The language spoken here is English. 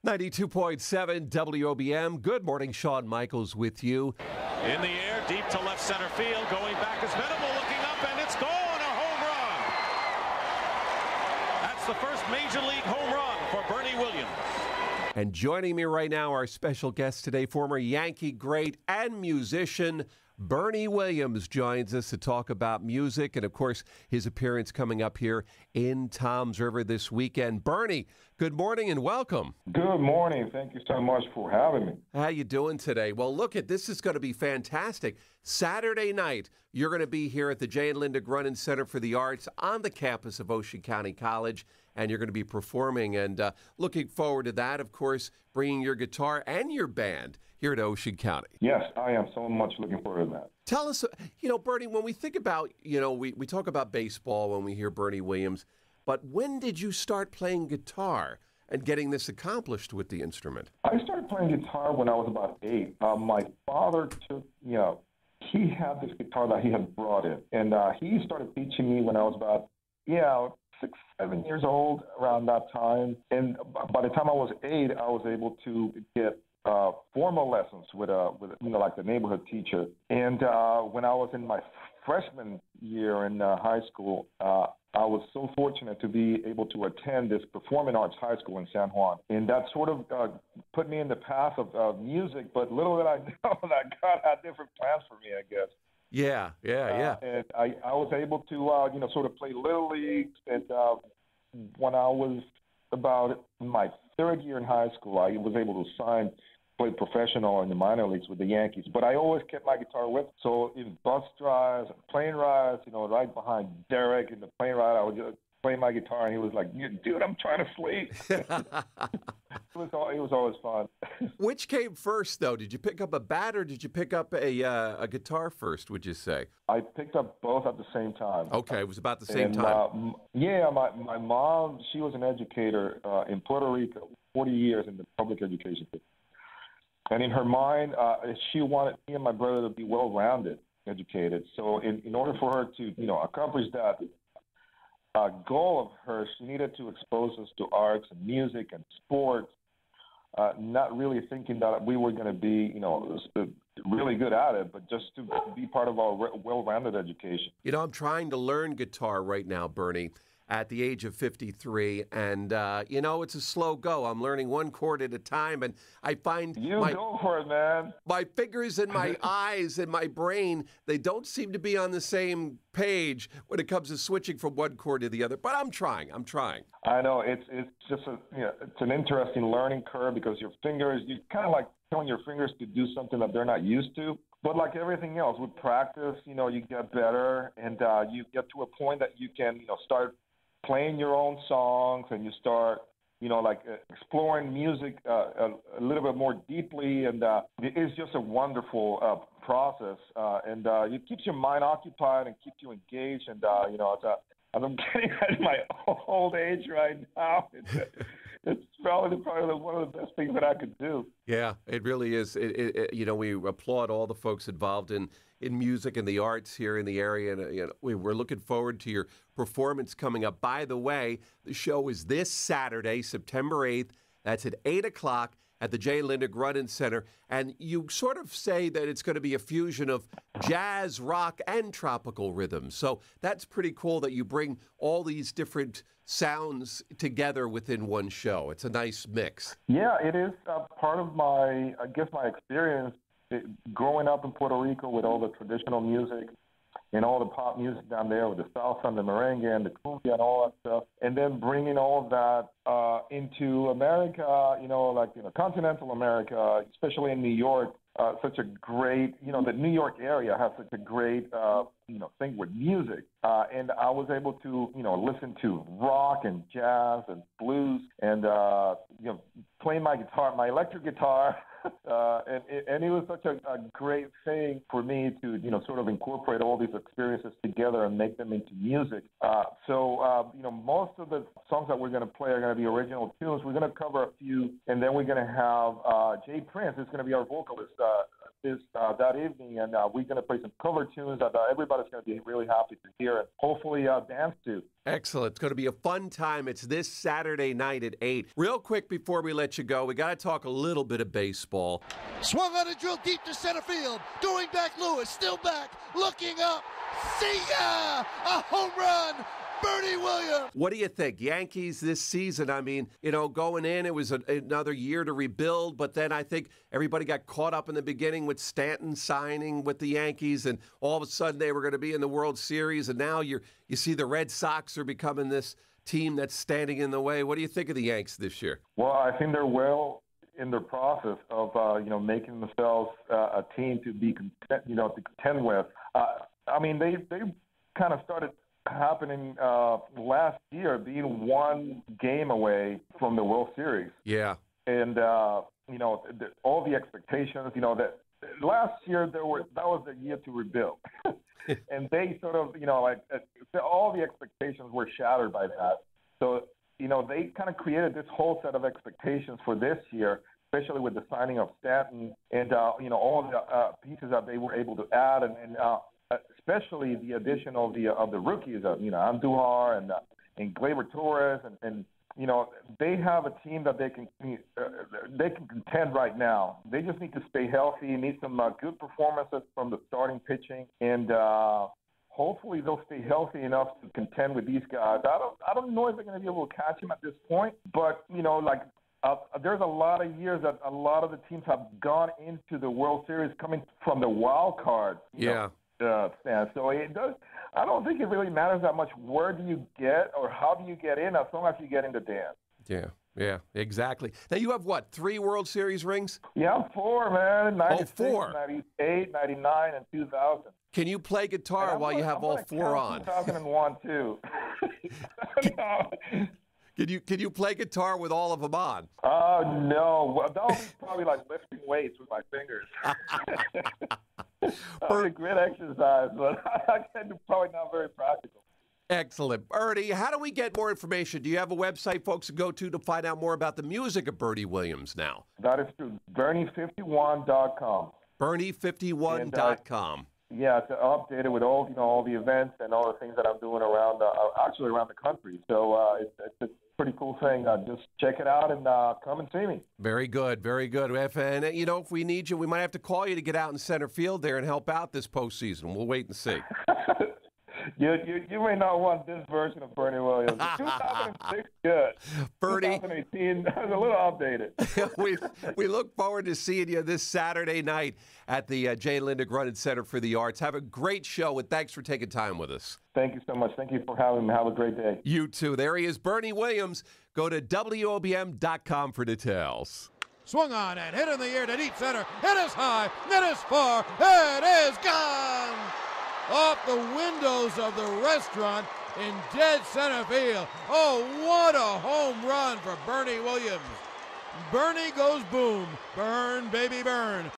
92.7 WOBM. Good morning, Shawn Michaels with you. In the air, deep to left center field. Going back is Venable, looking up, and it's gone. A home run. That's the first Major League home run for Bernie Williams. And joining me right now, our special guest today, former Yankee great and musician Bernie Williams joins us to talk about music and, of course, his appearance coming up here in Toms River this weekend. Bernie, good morning and welcome. Good morning. Thank you so much for having me. How you doing today? Well, look, this is going to be fantastic. Saturday night, you're going to be here at the Jay and Linda Grunin Center for the Arts on the campus of Ocean County College, and you're going to be performing. And looking forward to that, of course, bringing your guitar and your band here at Ocean County. Yes, I am so much looking forward to that. Tell us, Bernie, when we think about, we talk about baseball when we hear Bernie Williams, but when did you start playing guitar and getting this accomplished with the instrument? I started playing guitar when I was about 8. My father took, he had this guitar that he had brought in, and he started teaching me when I was about, 6, 7 years old, around that time. And by the time I was 8, I was able to get formal lessons with like the neighborhood teacher. And when I was in my freshman year in high school, I was so fortunate to be able to attend this performing arts high school in San Juan. And that sort of put me in the path of music, but little did I know that God had different plans for me, I guess. Yeah. And I was able to, sort of play Little League. And when I was about in my third year in high school, I was able to play professional in the minor leagues with the Yankees. But I always kept my guitar with me. So in bus drives, plane rides, right behind Derek in the plane ride, I would just play my guitar, and he was like, dude, I'm trying to sleep. It was always fun. Which came first, though? Did you pick up a bat or did you pick up a guitar first, would you say? I picked up both at the same time. Okay, it was about the same time. My mom, she was an educator in Puerto Rico, 40 years in the public education system. And in her mind, she wanted me and my brother to be well-rounded, educated. So in order for her to, accomplish that goal of hers, she needed to expose us to arts and music and sports, not really thinking that we were going to be, really good at it, but just to be part of our well-rounded education. I'm trying to learn guitar right now, Bernie, at the age of 53, and, it's a slow go. I'm learning one chord at a time, and I find go for it, man. My fingers and my eyes and my brain, they don't seem to be on the same page when it comes to switching from one chord to the other, but I'm trying. I know, it's just it's an interesting learning curve because your fingers, you kind of like telling your fingers to do something that they're not used to. But like everything else, with practice, you get better, and you get to a point that you can, start playing your own songs, and you start, exploring music a little bit more deeply, and it's just a wonderful process, and it keeps your mind occupied and keeps you engaged, and as I'm getting at my old age right now, it's probably one of the best things that I could do. Yeah, it really is. We applaud all the folks involved in music and the arts here in the area, and we're looking forward to your performance coming up. By the way, the show is this Saturday, September 8th. That's at 8 o'clock at the Jay and Linda Grunin Center, and you sort of say that it's going to be a fusion of jazz, rock, and tropical rhythms. So that's pretty cool that you bring all these different sounds together within one show. It's a nice mix. Yeah, it is part of my experience growing up in Puerto Rico with all the traditional music and all the pop music down there with the salsa and the merengue and the cumbia and all that stuff, and then bringing all of that into America, continental America, especially in New York. Such a great, the New York area has such a great, thing with music. And I was able to, listen to rock and jazz and blues and, playing my guitar, my electric guitar. And it was such a great thing for me to, sort of incorporate all these experiences together and make them into music. So most of the songs that we're going to play are going to be original tunes. We're going to cover a few, and then we're going to have Jay Prince is going to be our vocalist that evening, and we're going to play some cover tunes that everybody's going to be really happy to hear and hopefully dance to. Excellent. It's going to be a fun time. It's this Saturday night at 8. Real quick before we let you go, we got to talk a little bit of baseball. Swung on a drill deep to center field. Going back, Lewis, still back, looking up. See ya! A home run! Bernie Williams. What do you think? Yankees this season, I mean, you know, going in, it was another year to rebuild, but then I think everybody got caught up in the beginning with Stanton signing with the Yankees, and all of a sudden they were going to be in the World Series, and now you see the Red Sox are becoming this team that's standing in the way. What do you think of the Yanks this year? Well, I think they're well in their process of, making themselves a team to be content, to contend with. I mean, they kind of started happening last year, being one game away from the World Series. Yeah. And, all the expectations, that last year that was the year to rebuild. And they sort of, all the expectations were shattered by that. So, they kind of created this whole set of expectations for this year, especially with the signing of Stanton and, all the pieces that they were able to add and especially the addition of the rookies, Andujar and Gleyber Torres, and they have a team that they can contend right now. They just need to stay healthy, need some good performances from the starting pitching, and hopefully they'll stay healthy enough to contend with these guys. I don't know if they're going to be able to catch them at this point, but there's a lot of years that a lot of the teams have gone into the World Series coming from the wild card. Stand. So it does. I don't think it really matters that much where do you get or how do you get in as long as you get in the dance. Yeah, exactly. Now you have what, 3 World Series rings? Yeah, 4, man. 96, 4. 98, 99, and 2000. Can you play guitar while you have all 4 on? 2001 too. Can you play guitar with all of them on? No. Well, that would be probably like lifting weights with my fingers. A great exercise, but probably not very practical. Excellent. Bernie, how do we get more information? Do you have a website folks can go to find out more about the music of Bernie Williams now? That is true. Bernie51.com. Bernie51.com. Yeah, it's updated with all the events and all the things that I'm doing around the country. So it's a pretty cool thing. Just check it out and come and see me. Very good, very good. And if we need you, we might have to call you to get out in center field there and help out this postseason. We'll wait and see. You may not want this version of Bernie Williams. 2006, good. Bernie, 2018 was a little outdated. we look forward to seeing you this Saturday night at the Jay Linda Grunin Center for the Arts. Have a great show, and thanks for taking time with us. Thank you so much. Thank you for having me. Have a great day. You too. There he is, Bernie Williams. Go to WOBM.com for details. Swung on and hit in the air to deep center. It is high. It is far. It is gone. Off the windows of the restaurant in dead center field. Oh, what a home run for Bernie Williams. Bernie goes boom. Burn, baby, burn.